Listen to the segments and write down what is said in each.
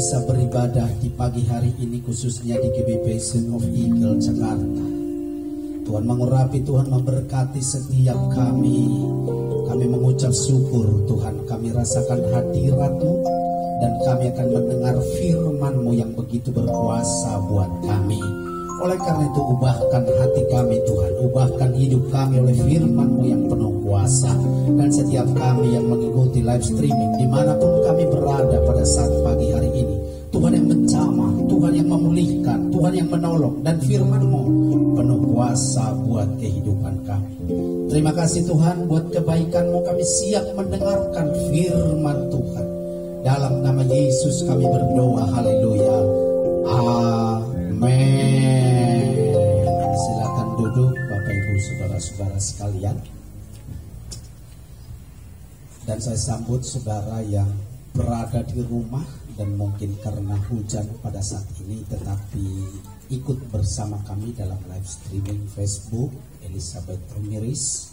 bisa beribadah di pagi hari ini, khususnya di GBP Passion of Eagle Jakarta. Tuhan mengurapi, Tuhan memberkati setiap kami. Kami mengucap syukur Tuhan, kami rasakan hadirat-Mu dan kami akan mendengar firman-Mu yang begitu berkuasa buat kami. Oleh karena itu ubahkan hati kami Tuhan, ubahkan hidup kami oleh firman-Mu yang penuh kuasa. Dan setiap kami yang mengikuti live streaming dimanapun kami berada pada saat pagi hari ini, Tuhan yang menjamah, Tuhan yang memulihkan, Tuhan yang menolong, dan firman-Mu penuh kuasa buat kehidupan kami. Terima kasih Tuhan buat kebaikan-Mu, kami siap mendengarkan firman Tuhan. Dalam nama Yesus kami berdoa, haleluya, amin. Silakan duduk Bapak Ibu saudara-saudara sekalian. Dan saya sambut saudara yang berada di rumah dan mungkin karena hujan pada saat ini tetapi ikut bersama kami dalam live streaming Facebook Elizabeth Ramirez.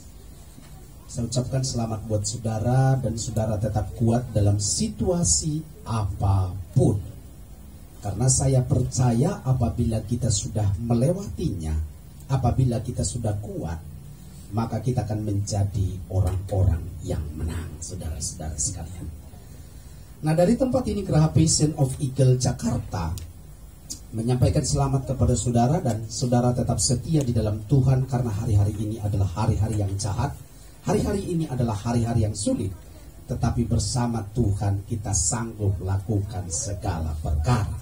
Saya ucapkan selamat buat saudara, dan saudara tetap kuat dalam situasi apapun. Karena saya percaya apabila kita sudah melewatinya, apabila kita sudah kuat, maka kita akan menjadi orang-orang yang menang, saudara-saudara sekalian. Nah, dari tempat ini Geraha Passion of Eagle Jakarta menyampaikan selamat kepada saudara, dan saudara tetap setia di dalam Tuhan karena hari-hari ini adalah hari-hari yang jahat. Hari-hari ini adalah hari-hari yang sulit, tetapi bersama Tuhan kita sanggup lakukan segala perkara.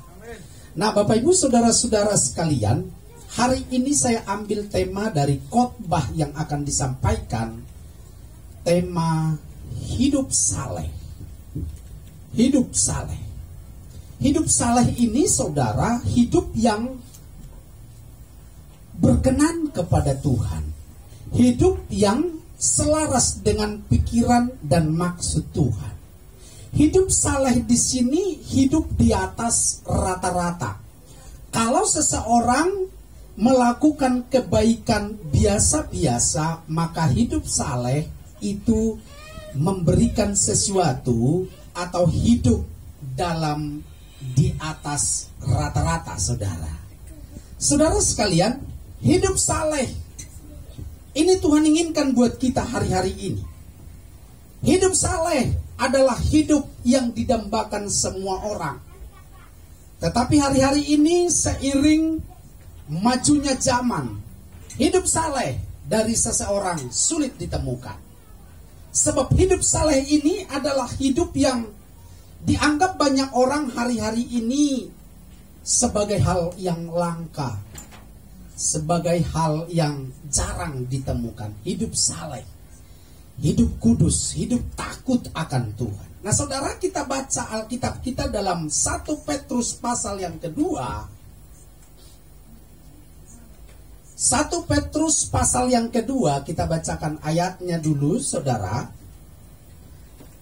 Nah, Bapak Ibu saudara-saudara sekalian, hari ini saya ambil tema dari khotbah yang akan disampaikan, tema hidup saleh. Hidup saleh. Hidup saleh ini saudara, hidup yang berkenan kepada Tuhan. Hidup yang selaras dengan pikiran dan maksud Tuhan. Hidup saleh di sini hidup di atas rata-rata. Kalau seseorang melakukan kebaikan biasa-biasa, maka hidup saleh itu memberikan sesuatu atau hidup dalam di atas rata-rata, saudara. Saudara sekalian, hidup saleh ini Tuhan inginkan buat kita hari-hari ini. Hidup saleh adalah hidup yang didambakan semua orang. Tetapi hari-hari ini seiring majunya zaman, hidup saleh dari seseorang sulit ditemukan. Sebab hidup saleh ini adalah hidup yang dianggap banyak orang hari-hari ini sebagai hal yang langka, sebagai hal yang jarang ditemukan. Hidup saleh, hidup kudus, hidup takut akan Tuhan. Nah saudara, kita baca Alkitab kita dalam 1 Petrus pasal yang kedua. 1 Petrus pasal yang kedua, kita bacakan ayatnya dulu saudara.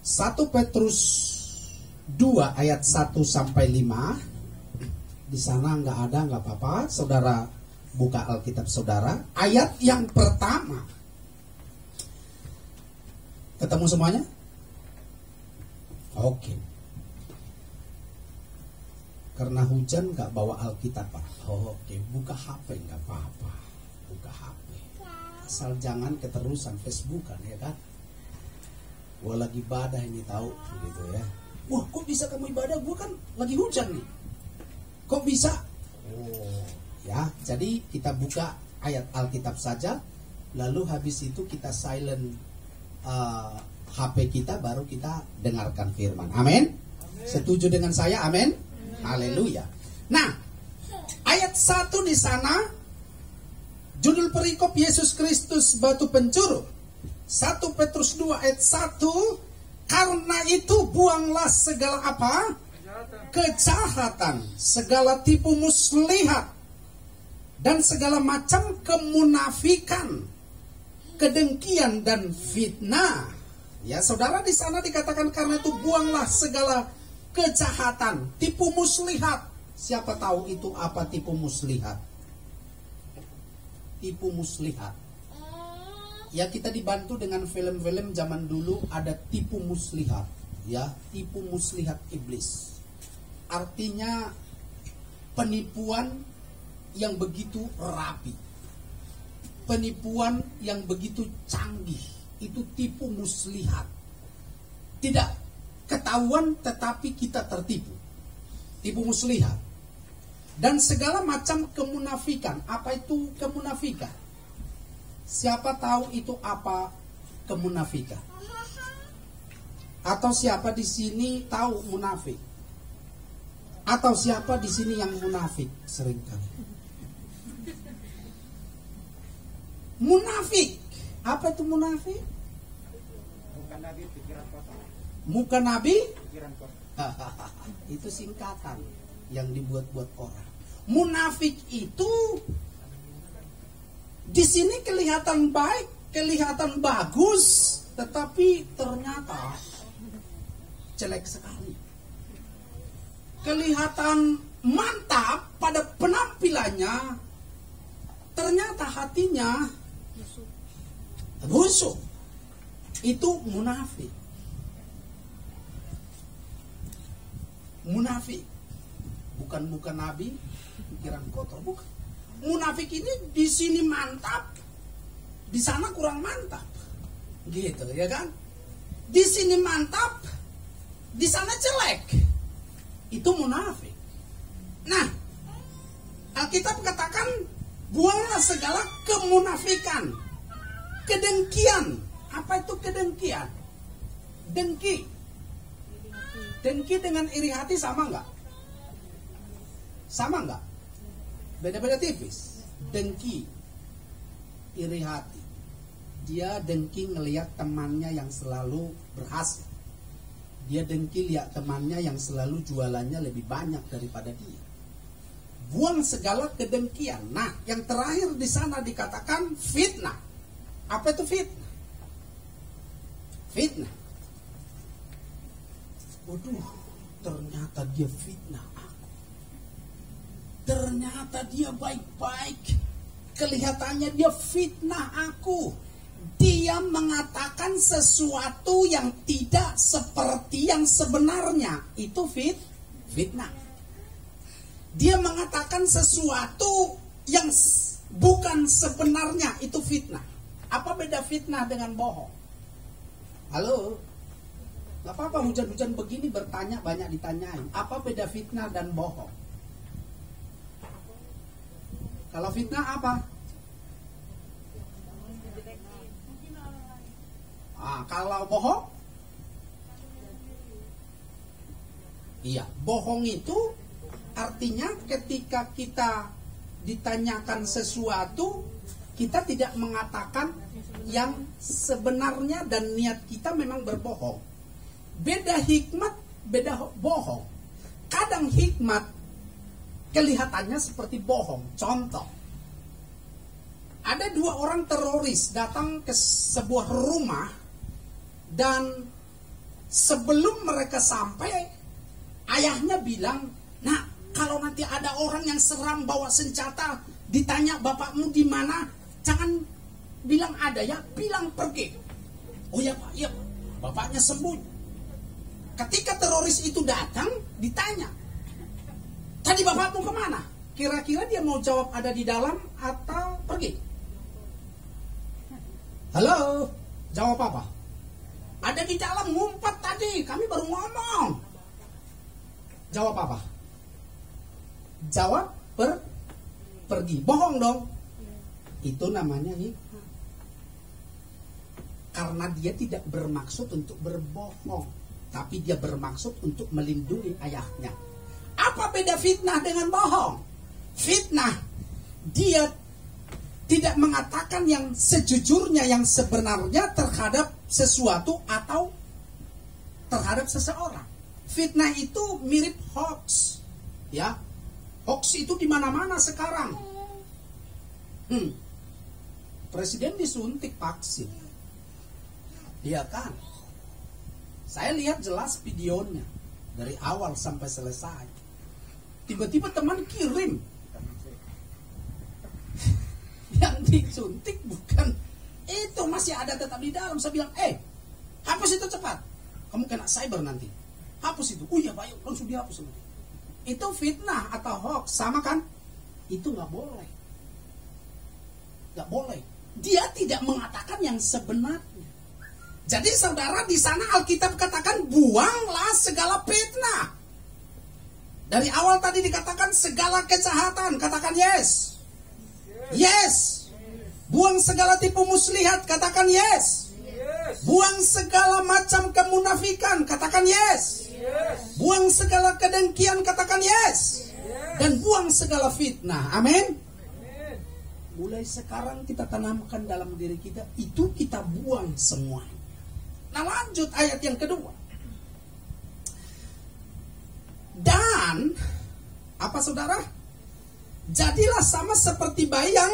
1 Petrus 2 ayat 1 sampai 5. Di sana nggak ada, nggak apa-apa. Saudara buka Alkitab saudara. Ayat yang pertama. Ketemu semuanya? Oke. Karena hujan nggak bawa Alkitab, Pak. Oke, buka HP nggak apa-apa. Buka HP. Asal jangan keterusan Facebookan, ya kan? Gua lagi ibadah ini tahu, gitu ya. Wah, kok bisa kamu ibadah? Gua kan lagi hujan nih. Kok bisa? Oh, ya. Jadi kita buka ayat Alkitab saja, lalu habis itu kita silent HP kita, baru kita dengarkan firman. Amin. Setuju dengan saya? Amin. Haleluya. Nah, ayat 1 di sana, judul perikop Yesus Kristus batu pencuru. 1 Petrus 2 ayat 1, karena itu buanglah segala apa? Kejahatan, segala tipu muslihat, dan segala macam kemunafikan, kedengkian dan fitnah. Ya, saudara, di sana dikatakan karena itu buanglah segala kejahatan, tipu muslihat. Siapa tahu itu apa tipu muslihat? Tipu muslihat. Ya, kita dibantu dengan film-film zaman dulu, ada tipu muslihat, ya, tipu muslihat iblis. artinya penipuan yang begitu rapi, penipuan yang begitu canggih. Itu tipu muslihat, tidak ketahuan tetapi kita tertipu. Tipu muslihat dan segala macam kemunafikan. Apa itu kemunafikan? Siapa tahu itu apa kemunafikan? Atau siapa di sini tahu munafik? Atau siapa di sini yang munafik seringkali? Munafik. Apa itu munafik? Muka Nabi pikiran kotor. Muka Nabi? Pikiran kotor. Itu singkatan yang dibuat-buat orang. Munafik itu di sini kelihatan baik, kelihatan bagus, tetapi ternyata jelek sekali. Kelihatan mantap pada penampilannya, ternyata hatinya busuk. Itu munafik. Munafik bukan muka Nabi, pikiran kotor, bukan. Munafik ini di sini mantap, di sana kurang mantap, gitu ya kan? Di sini mantap, di sana jelek. Itu munafik. Nah, Alkitab katakan buanglah segala kemunafikan, kedengkian. Apa itu kedengkian? Dengki. Dengki dengan iri hati sama nggak? Sama nggak? Beda-beda tipis. Dengki, iri hati. Dia dengki ngelihat temannya yang selalu berhasil. Dia dengki lihat temannya yang selalu jualannya lebih banyak daripada dia. Buang segala kedengkian. Nah, yang terakhir di sana dikatakan fitnah. Apa itu fitnah? Fitnah. Waduh, ternyata dia fitnah aku. Ternyata dia baik-baik. Kelihatannya dia fitnah aku. Dia mengatakan sesuatu yang tidak seperti yang sebenarnya. Itu fitnah. Dia mengatakan sesuatu yang bukan sebenarnya. Itu fitnah. Apa beda fitnah dengan bohong? Halo? Gak apa-apa hujan-hujan begini bertanya banyak ditanyain. Apa beda fitnah dan bohong? Kalau fitnah apa? Kalau bohong? Iya, bohong itu artinya ketika kita ditanyakan sesuatu, kita tidak mengatakan yang sebenarnya dan niat kita memang berbohong. Beda hikmat, beda bohong. Kadang hikmat kelihatannya seperti bohong. Contoh, ada dua orang teroris datang ke sebuah rumah, dan sebelum mereka sampai, ayahnya bilang, "Nak, kalau nanti ada orang yang seram bawa senjata, ditanya bapakmu di mana, jangan bilang ada ya, bilang pergi." "Oh ya Pak, iya Pak." Bapaknya sembunyi. Ketika teroris itu datang, ditanya, "Tadi bapakmu kemana?" Kira-kira dia mau jawab ada di dalam atau pergi? Halo, jawab apa? "Ada di dalam, ngumpet tadi, kami baru ngomong." Jawab apa? Jawab pergi. Bohong dong. Itu namanya hikmat. Karena dia tidak bermaksud untuk berbohong, tapi dia bermaksud untuk melindungi ayahnya. Apa beda fitnah dengan bohong? Fitnah, dia tidak mengatakan yang sejujurnya, yang sebenarnya terhadap sesuatu atau terhadap seseorang. Fitnah itu mirip hoax, ya. Hoax itu di mana-mana sekarang. Presiden disuntik vaksin, iya kan? Saya lihat jelas videonya dari awal sampai selesai. Tiba-tiba teman kirim yang disuntik bukan itu, masih ada tetap di dalam. Saya bilang, hapus itu cepat, kamu kena cyber nanti. Hapus itu. Oh iya Pak, yuk langsung dihapus. itu fitnah atau hoax, sama kan? Itu nggak boleh. Nggak boleh. Dia tidak mengatakan yang sebenarnya. Jadi saudara, di sana Alkitab katakan buanglah segala fitnah. Dari awal tadi dikatakan segala kejahatan, katakan yes. Yes. Buang segala tipu muslihat, katakan yes. Buang segala macam kemunafikan, katakan yes. Buang segala kedengkian, katakan yes. Dan buang segala fitnah. Amin. Mulai sekarang kita tanamkan dalam diri kita, itu kita buang semua. Nah, lanjut ayat yang kedua. Dan apa saudara? Jadilah sama seperti bayi yang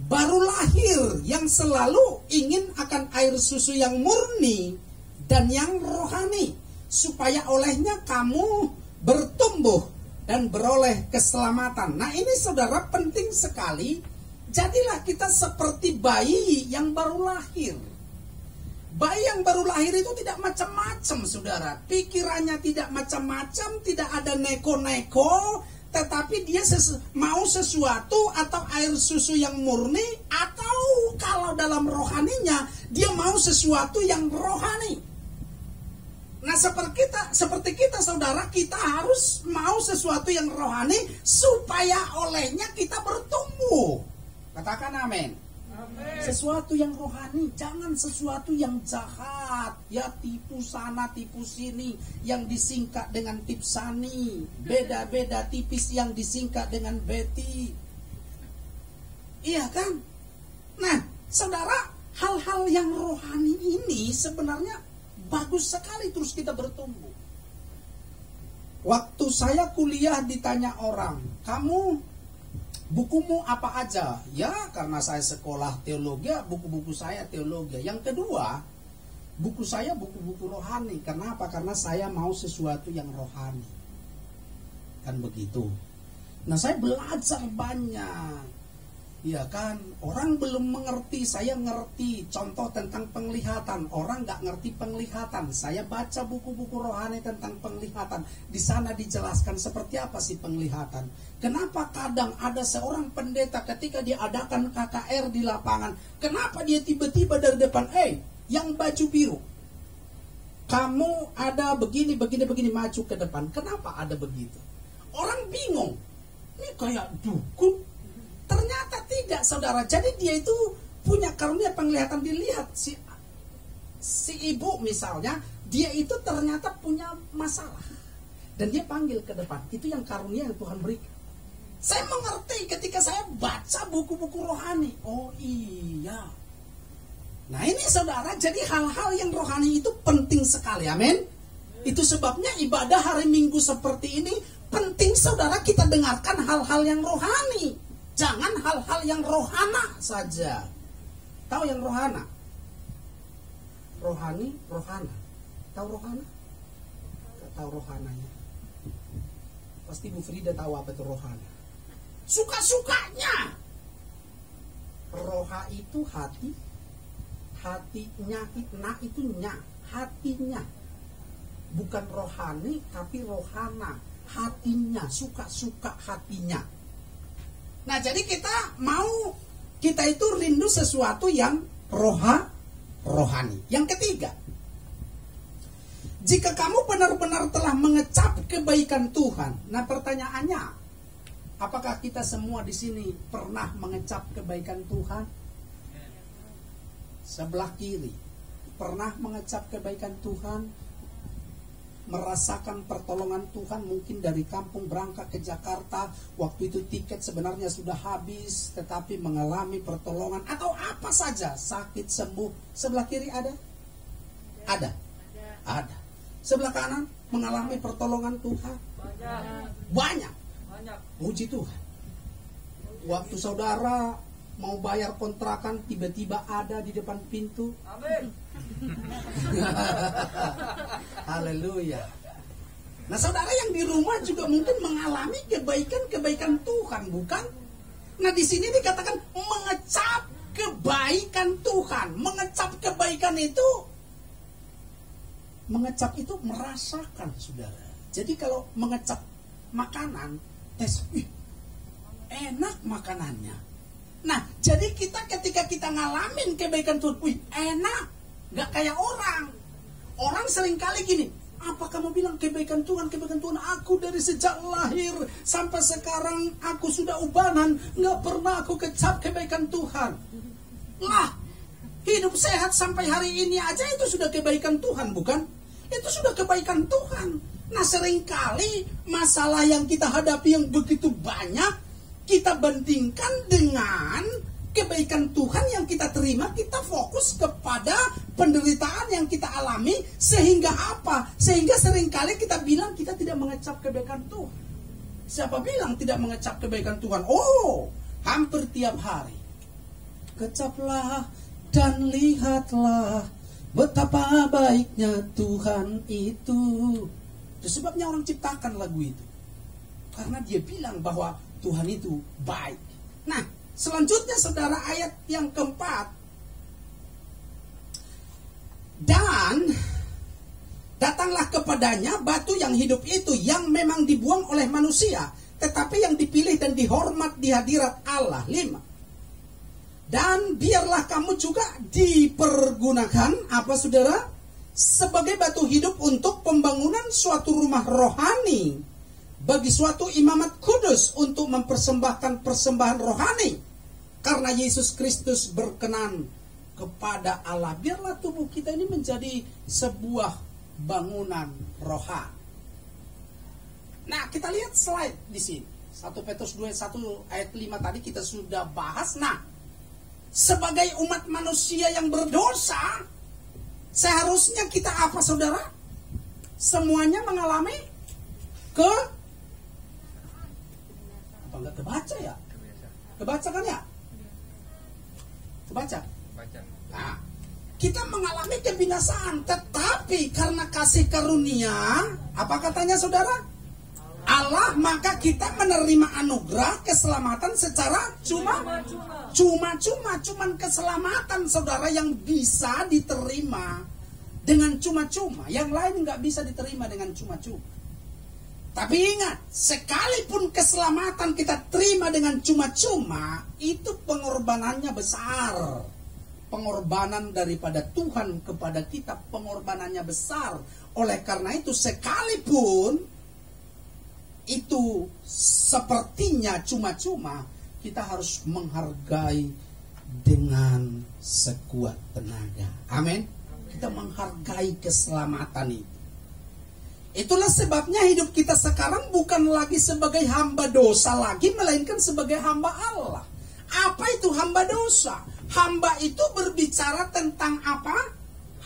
baru lahir, yang selalu ingin akan air susu yang murni dan yang rohani, supaya olehnya kamu bertumbuh dan beroleh keselamatan. Nah, ini saudara penting sekali. Jadilah kita seperti bayi yang baru lahir. Bayi yang baru lahir itu tidak macam-macam, saudara. Pikirannya tidak macam-macam, tidak ada neko-neko, tetapi dia mau sesuatu atau air susu yang murni, atau kalau dalam rohaninya dia mau sesuatu yang rohani. Nah, seperti kita saudara, kita harus mau sesuatu yang rohani supaya olehnya kita bertumbuh. Katakan amin. Sesuatu yang rohani, jangan sesuatu yang jahat, ya tipu sana tipu sini, yang disingkat dengan tipsani, beda-beda tipis yang disingkat dengan beti. Iya kan? Nah, saudara, hal-hal yang rohani ini sebenarnya bagus sekali terus kita bertumbuh. Waktu saya kuliah ditanya orang, kamu bukumu apa aja? Ya, karena saya sekolah teologi, buku-buku saya teologi. Yang kedua, buku saya buku-buku rohani. Kenapa? Karena saya mau sesuatu yang rohani. Kan begitu. Nah, saya belajar banyak. Ya kan, orang belum mengerti, saya ngerti. Contoh tentang penglihatan, orang nggak ngerti penglihatan. Saya baca buku-buku rohani tentang penglihatan. Di sana dijelaskan seperti apa sih penglihatan. Kenapa kadang ada seorang pendeta ketika dia adakan KKR di lapangan, kenapa dia tiba-tiba dari depan, yang baju biru, kamu ada begini, maju ke depan. Kenapa ada begitu? Orang bingung. Ini kayak dukun. Ternyata tidak, saudara. Jadi dia itu punya karunia penglihatan. Dilihat si ibu misalnya, dia itu ternyata punya masalah, dan dia panggil ke depan. Itu yang karunia yang Tuhan berikan. Saya mengerti ketika saya baca buku-buku rohani. Oh iya. Nah, ini saudara, jadi hal-hal yang rohani itu penting sekali. Amin. Itu sebabnya ibadah hari Minggu seperti ini penting, saudara, kita dengarkan hal-hal yang rohani. Jangan hal-hal yang rohana saja. Tahu yang rohana? Rohani, rohana. Tahu rohana? Gak tahu rohananya. Pasti Bu Frida tahu apa itu rohana. Suka-sukanya. Roha itu hati. Hatinya, nah itu nya. Hatinya. Bukan rohani, tapi rohana. Hatinya, suka-suka hatinya. Nah, jadi kita itu rindu sesuatu yang rohani. Yang ketiga, jika kamu benar-benar telah mengecap kebaikan Tuhan. Nah, pertanyaannya, apakah kita semua di sini pernah mengecap kebaikan Tuhan? Sebelah kiri, pernah mengecap kebaikan Tuhan? Merasakan pertolongan Tuhan, mungkin dari kampung berangkat ke Jakarta, waktu itu tiket sebenarnya sudah habis, tetapi mengalami pertolongan atau apa saja, sakit sembuh. Sebelah kiri ada? Ada. Sebelah kanan mengalami pertolongan Tuhan? Banyak. Puji Tuhan. Waktu saudara mau bayar kontrakan, tiba-tiba ada di depan pintu. Amin. Haleluya. Nah, saudara yang di rumah juga mungkin mengalami kebaikan Tuhan, bukan? Nah, di sini dikatakan mengecap kebaikan Tuhan. Mengecap kebaikan itu, mengecap itu merasakan, saudara. Jadi kalau mengecap makanan, tes, enak makanannya. Nah, jadi kita ketika kita ngalamin kebaikan Tuhan, enak, gak kayak orang. Orang seringkali gini, apa kamu bilang kebaikan Tuhan, aku dari sejak lahir sampai sekarang aku sudah ubanan, gak pernah aku kecap kebaikan Tuhan. Lah, hidup sehat sampai hari ini aja itu sudah kebaikan Tuhan, bukan? Itu sudah kebaikan Tuhan. Nah, seringkali masalah yang kita hadapi yang begitu banyak, kita bandingkan dengan kebaikan Tuhan yang kita terima, kita fokus kepada penderitaan yang kita alami, sehingga apa? Sehingga seringkali kita bilang kita tidak mengecap kebaikan Tuhan. Siapa bilang tidak mengecap kebaikan Tuhan? Oh, hampir tiap hari. Kecaplah dan lihatlah betapa baiknya Tuhan itu. Itu sebabnya orang ciptakan lagu itu. Karena dia bilang bahwa Tuhan itu baik. Nah, selanjutnya saudara, ayat yang keempat. Dan datanglah kepadanya batu yang hidup itu, yang memang dibuang oleh manusia, tetapi yang dipilih dan dihormat di hadirat Allah. 5. Dan biarlah kamu juga dipergunakan, apa saudara? Sebagai batu hidup untuk pembangunan suatu rumah rohani, bagi suatu imamat kudus, untuk mempersembahkan persembahan rohani, karena Yesus Kristus berkenan kepada Allah. Biarlah tubuh kita ini menjadi sebuah bangunan rohani. Nah, kita lihat slide di sini. 1 Petrus 2:1 ayat 5 tadi kita sudah bahas. Nah, sebagai umat manusia yang berdosa, seharusnya kita apa saudara? Semuanya mengalami apa enggak kebaca ya? Kebaca kan ya? Kebaca. Nah, kita mengalami kebinasaan, tetapi karena kasih karunia, apa katanya saudara? Allah, maka kita menerima anugerah keselamatan secara cuma-cuma. Cuman keselamatan saudara yang bisa diterima dengan cuma-cuma. Yang lain nggak bisa diterima dengan cuma-cuma. Tapi ingat, sekalipun keselamatan kita terima dengan cuma-cuma, itu pengorbanannya besar. Pengorbanan daripada Tuhan kepada kita, pengorbanannya besar. Oleh karena itu, sekalipun itu sepertinya cuma-cuma, kita harus menghargai dengan sekuat tenaga. Amin. Kita menghargai keselamatan itu. Itulah sebabnya hidup kita sekarang bukan lagi sebagai hamba dosa lagi, melainkan sebagai hamba Allah. Apa itu hamba dosa? Hamba itu berbicara tentang apa?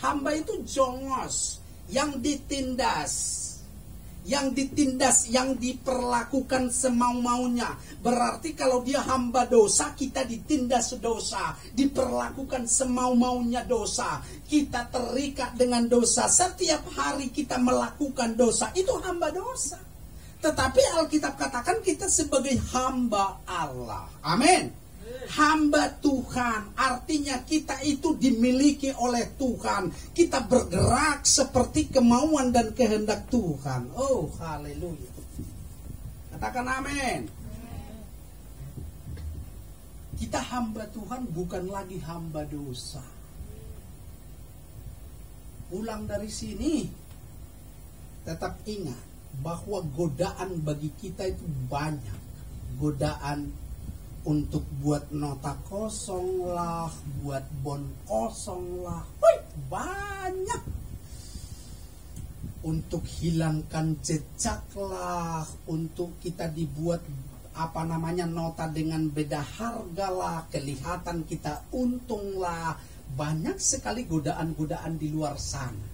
Hamba itu jongos, yang ditindas, yang diperlakukan semau-maunya. Berarti kalau dia hamba dosa, kita ditindas dosa, diperlakukan semau-maunya dosa. Kita terikat dengan dosa. Setiap hari kita melakukan dosa, itu hamba dosa. Tetapi Alkitab katakan kita sebagai hamba Allah. Amin. Hamba Tuhan, artinya kita itu dimiliki oleh Tuhan. Kita bergerak seperti kemauan dan kehendak Tuhan. Oh, haleluya. Katakan amin. Kita hamba Tuhan, bukan lagi hamba dosa. Pulang dari sini, tetap ingat bahwa godaan bagi kita itu banyak. Godaan untuk buat nota kosong lah, buat bon kosong lah, banyak. Untuk hilangkan jejak lah, untuk kita dibuat nota dengan beda harga lah, kelihatan kita untung lah. Banyak sekali godaan-godaan di luar sana.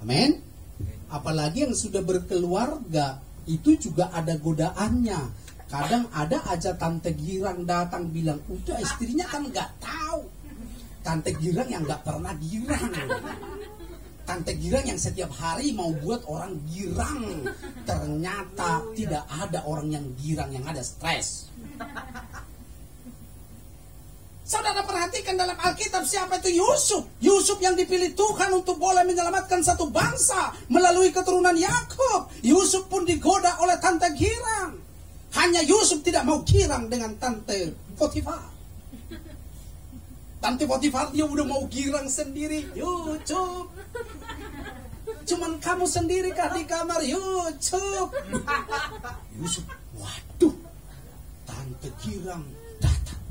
Amin. Apalagi yang sudah berkeluarga, itu juga ada godaannya. Kadang ada aja tante girang datang bilang, udah istrinya kan nggak tahu. Tante girang yang nggak pernah girang. Tante girang yang setiap hari mau buat orang girang. Ternyata tidak ada orang yang girang, yang ada stres. Saudara perhatikan dalam Alkitab siapa itu Yusuf. Yusuf yang dipilih Tuhan untuk boleh menyelamatkan satu bangsa melalui keturunan Yakub. Yusuf pun digoda oleh tante girang. Hanya Yusuf tidak mau girang dengan tante Potifar. Tante Potifar dia udah mau girang sendiri. Yusuf, cuman kamu sendiri kah di kamar? Yusuf. Yusuf, waduh, tante girang datang.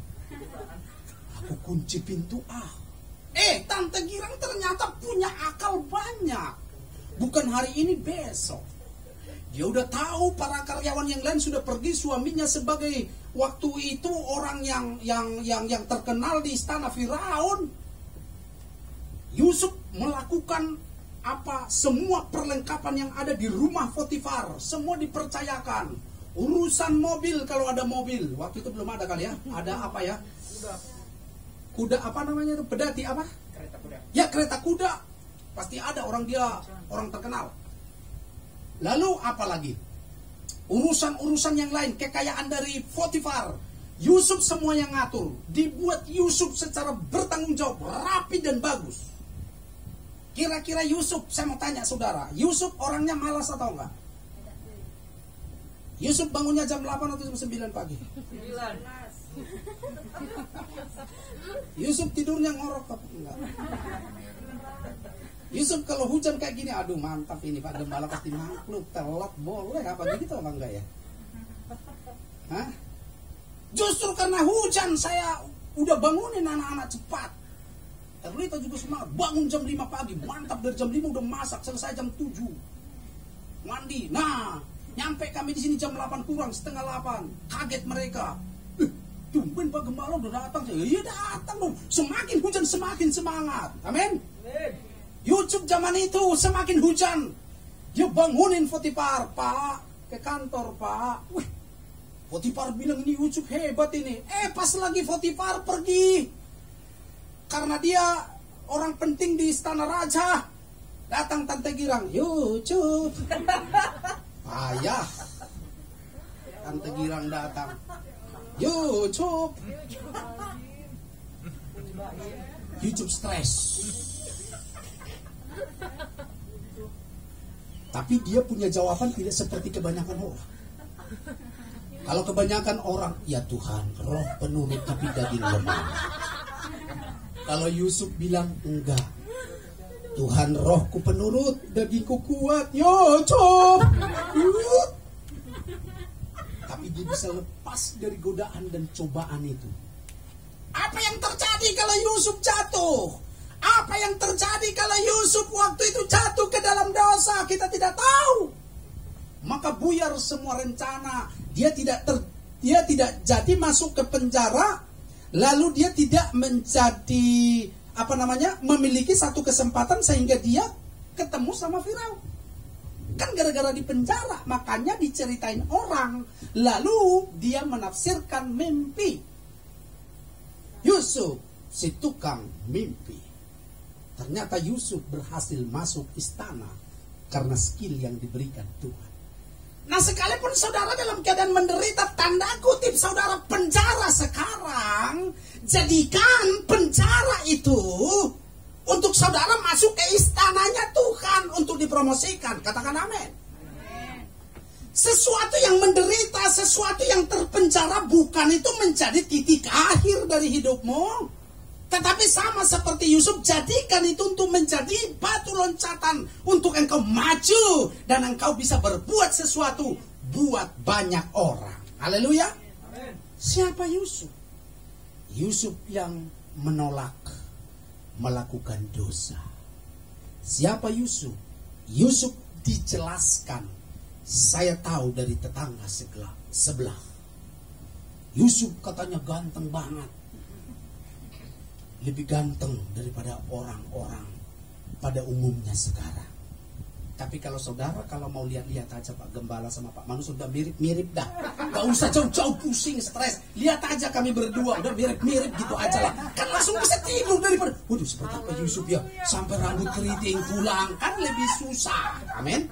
Aku kunci pintu tante girang ternyata punya akal banyak. Bukan hari ini, besok. Dia udah tahu para karyawan yang lain sudah pergi, suaminya sebagai waktu itu orang yang terkenal di istana Firaun. Yusuf melakukan semua perlengkapan yang ada di rumah Potifar, semua dipercayakan. Urusan mobil, kalau ada mobil, waktu itu belum ada kali ya. Ada apa ya? Kuda apa namanya itu? Pedati apa? Kereta kuda. Ya, kereta kuda. Pasti ada orang terkenal. Lalu apa lagi? Urusan-urusan yang lain, kekayaan dari Potifar. Yusuf semua yang ngatur. Dibuat Yusuf secara bertanggung jawab, rapi dan bagus. Kira-kira Yusuf, saya mau tanya saudara, Yusuf orangnya malas atau enggak? Yusuf bangunnya jam 8 atau jam 9 pagi? 9. Yusuf tidurnya ngorok apa enggak? Yusuf kalau hujan kayak gini, aduh mantap ini Pak Gembala pasti makhluk, telat boleh apa begitu apa enggak ya? Hah? Justru karena hujan saya udah bangunin anak-anak cepat. Terlita juga semangat, bangun jam 5 pagi, mantap, dari jam 5 udah masak, selesai jam 7. Mandi. Nah, nyampe kami di sini jam 8 kurang, setengah 8. Kaget mereka. Tumben Pak Gembala udah datang. Iya datang dong. Semakin hujan semakin semangat. Amin. Yusuf zaman itu semakin hujan, dia bangunin Potifar, Pak, ke kantor Pak. Wih, Potifar bilang ini Yusuf hebat ini. Pas lagi Potifar pergi, karena dia orang penting di istana raja, datang tante girang, Yusuf. Ayah, tante girang datang. Yusuf. Yusuf stres. Tapi dia punya jawaban tidak seperti kebanyakan orang. Kalau kebanyakan orang, ya Tuhan, roh penurut tapi daging lemah. Kalau Yusuf bilang enggak, Tuhan rohku penurut, dagingku kuat. Yusuf. Tapi dia bisa lepas dari godaan dan cobaan itu. Apa yang terjadi kalau Yusuf jatuh? Apa yang terjadi kalau Yusuf waktu itu jatuh ke dalam dosa? Kita tidak tahu. Maka buyar semua rencana. Dia tidak jadi masuk ke penjara. Lalu dia tidak menjadi memiliki satu kesempatan sehingga dia ketemu sama Firaun. Kan gara-gara di penjara, makanya diceritain orang. Lalu dia menafsirkan mimpi. Yusuf, si tukang mimpi. Ternyata Yusuf berhasil masuk istana karena skill yang diberikan Tuhan. Nah, sekalipun saudara dalam keadaan menderita, tanda kutip saudara penjara sekarang, jadikan penjara itu untuk saudara masuk ke istananya Tuhan untuk dipromosikan. Katakan amin. Sesuatu yang menderita, sesuatu yang terpenjara bukan itu menjadi titik akhir dari hidupmu. Tetapi sama seperti Yusuf, jadikan itu untuk menjadi batu loncatan untuk engkau maju dan engkau bisa berbuat sesuatu buat banyak orang. Haleluya. Siapa Yusuf? Yusuf yang menolak melakukan dosa. Siapa Yusuf? Yusuf dijelaskan, saya tahu dari tetangga sebelah. Yusuf katanya ganteng banget. Lebih ganteng daripada orang-orang pada umumnya sekarang. Tapi kalau saudara mau lihat-lihat aja Pak Gembala sama Pak Manu sudah mirip-mirip dah. Gak usah jauh-jauh pusing, stres. Lihat aja kami berdua udah mirip-mirip gitu aja lah. Kan langsung bisa tidur daripada, waduh seperti apa Yusuf ya, sampai rambut keriting pulang, kan lebih susah. Amin.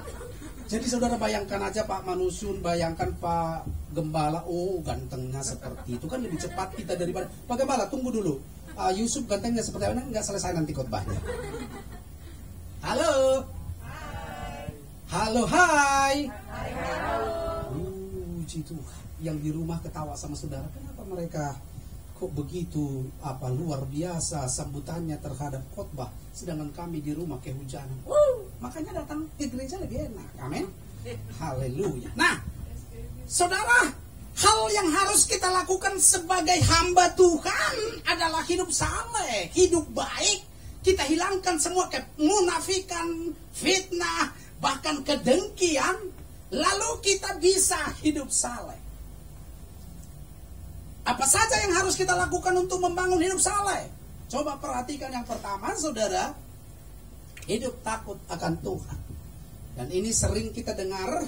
Jadi saudara bayangkan aja Pak Manusun, bayangkan Pak Gembala, oh gantengnya seperti itu, kan lebih cepat kita daripada Pak Gembala. Tunggu dulu, Yusuf gantengnya seperti apa? Nggak selesai nanti khotbahnya. Halo, halo, hai. Puji Tuhan, yang di rumah ketawa sama saudara. Kenapa mereka kok begitu luar biasa sambutannya terhadap khotbah, sedangkan kami di rumah kehujanan. Makanya datang ke gereja lebih enak. Amin. Haleluya. Nah, saudara, hal yang harus kita lakukan sebagai hamba Tuhan adalah hidup saleh, hidup baik. Kita hilangkan semua kemunafikan, fitnah, bahkan kedengkian, lalu kita bisa hidup saleh. Apa saja yang harus kita lakukan untuk membangun hidup saleh? Coba perhatikan yang pertama, saudara. Hidup takut akan Tuhan. Dan ini sering kita dengar,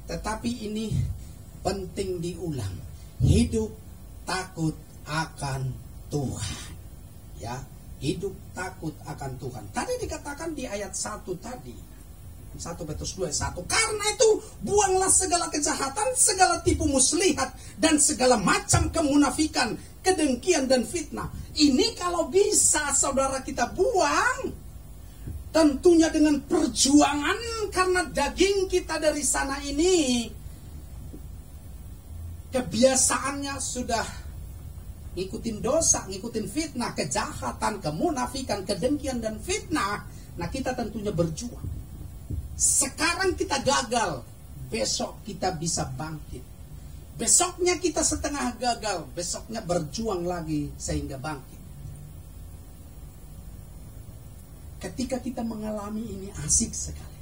tetapi ini penting diulang. Hidup takut akan Tuhan. Ya, hidup takut akan Tuhan. Tadi dikatakan di ayat 1 tadi. 1 Petrus 2:1. Karena itu buanglah segala kejahatan, segala tipu muslihat, dan segala macam kemunafikan, kedengkian dan fitnah. Ini kalau bisa saudara kita buang, tentunya dengan perjuangan, karena daging kita dari sana ini kebiasaannya sudah ngikutin dosa, ngikutin fitnah, kejahatan, kemunafikan, kedengkian dan fitnah. Nah, kita tentunya berjuang. Sekarang kita gagal, besok kita bisa bangkit. Besoknya kita setengah gagal, besoknya berjuang lagi sehingga bangkit. Ketika kita mengalami ini asik sekali.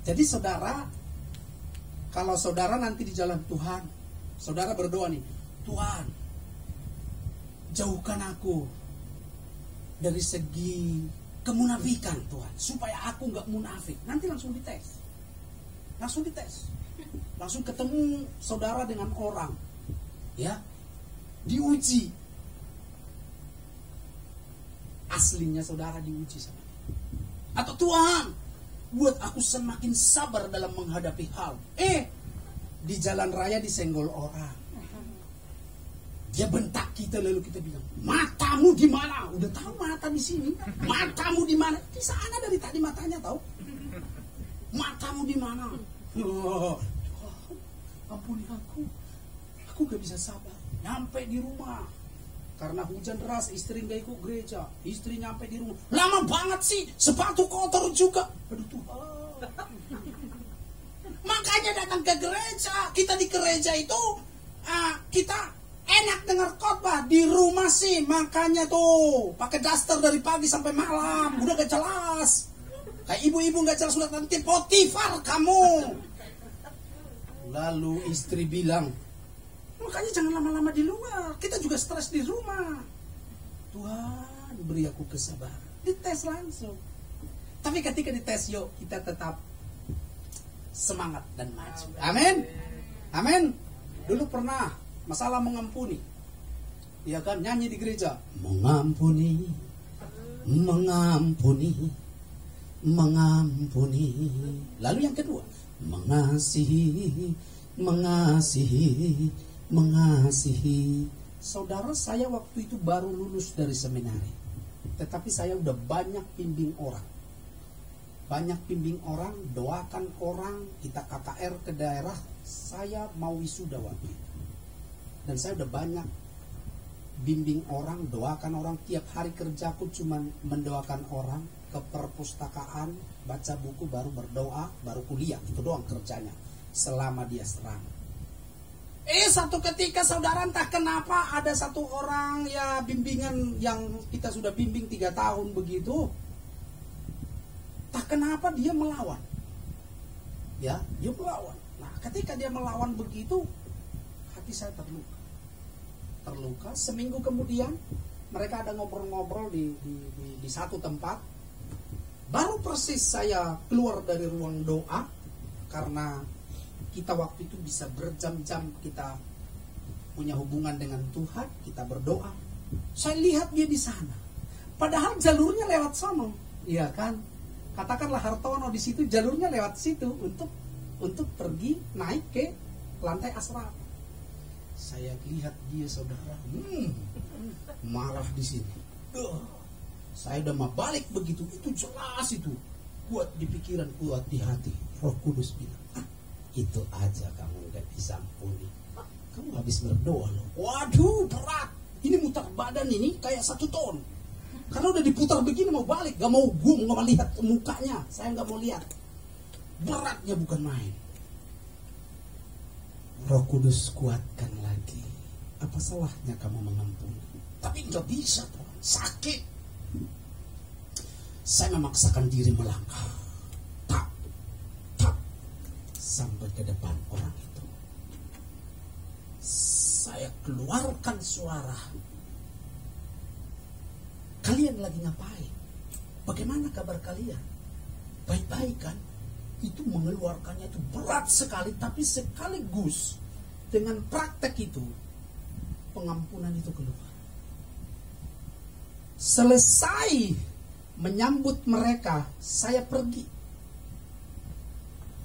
Jadi saudara, kalau saudara nanti di jalan Tuhan, saudara berdoa nih, Tuhan, jauhkan aku dari segi kemunafikan Tuhan, supaya aku nggak munafik. Nanti langsung dites. Langsung ketemu saudara dengan orang, ya, diuji. Aslinya saudara diuji sama dia. Atau Tuhan, buat aku semakin sabar dalam menghadapi hal. Di jalan raya disenggol orang. Dia bentak kita, lalu kita bilang, matamu di mana? Udah tahu mata di sini. Matamu di mana? Di sana dari tadi matanya tahu. Matamu di mana? Oh, ampuni aku. Aku gak bisa sabar. Nyampe di rumah, karena hujan deras, istri gak ikut gereja. Istri nyampe di rumah, lama banget sih, sepatu kotor juga. Aduh Tuhan. Makanya datang ke gereja. Kita di gereja itu kita enak dengar khotbah. Di rumah sih makanya tuh pakai daster dari pagi sampai malam, udah gak jelas. Kayak ibu-ibu gak jelas, udah nanti Potifar kamu. Lalu istri bilang, makanya jangan lama-lama di luar, kita juga stres di rumah. Tuhan beri aku kesabaran. Dites langsung. Tapi ketika dites, yuk kita tetap semangat dan maju. Amin. Amin. Dulu pernah masalah mengampuni, ya kan, nyanyi di gereja, mengampuni, mengampuni, mengampuni. Lalu yang kedua, mengasihi, mengasihi, mengasihi. Saudara, saya waktu itu baru lulus dari seminari, tetapi saya udah banyak bimbing orang. Banyak bimbing orang, doakan orang, kita KKR ke daerah. Saya mau wisuda waktu itu. Dan saya udah banyak bimbing orang, doakan orang. Tiap hari kerjaku cuma mendoakan orang, ke perpustakaan, baca buku, baru berdoa, baru kuliah. Itu doang kerjanya selama dia serang. Satu ketika saudara, entah kenapa ada satu orang ya bimbingan yang kita sudah bimbing 3 tahun begitu, entah kenapa dia melawan. Ya, dia melawan. Nah, ketika dia melawan begitu, hati saya terluka. Terluka. Seminggu kemudian mereka ada ngobrol-ngobrol di satu tempat. Baru persis saya keluar dari ruang doa, karena kita waktu itu bisa berjam-jam kita punya hubungan dengan Tuhan, kita berdoa. Saya lihat dia di sana. Padahal jalurnya lewat sana, iya kan? Katakanlah Hartono di situ, jalurnya lewat situ untuk pergi naik ke lantai asrama. Saya lihat dia saudara, marah di sini. Saya udah mau balik begitu, itu jelas itu. Kuat di pikiran, kuat di hati. Roh Kudus bilang, itu aja kamu gak bisa ampuni. Kamu habis berdoa loh. Waduh, berat. Ini mutar badan ini kayak 1 ton. Karena udah diputar begini mau balik, gak mau lihat mukanya. Saya gak mau lihat. Beratnya bukan main. Roh Kudus kuatkan lagi. Apa salahnya kamu mengampuni? Tapi gak bisa, Tuhan. Sakit. Saya memaksakan diri melangkah. Tak. Sampai ke depan orang itu. Saya keluarkan suara. Kalian lagi ngapain? Bagaimana kabar kalian? Baik-baik kan? Itu mengeluarkannya itu berat sekali, tapi sekaligus dengan praktek itu pengampunan itu keluar. Selesai menyambut mereka, saya pergi.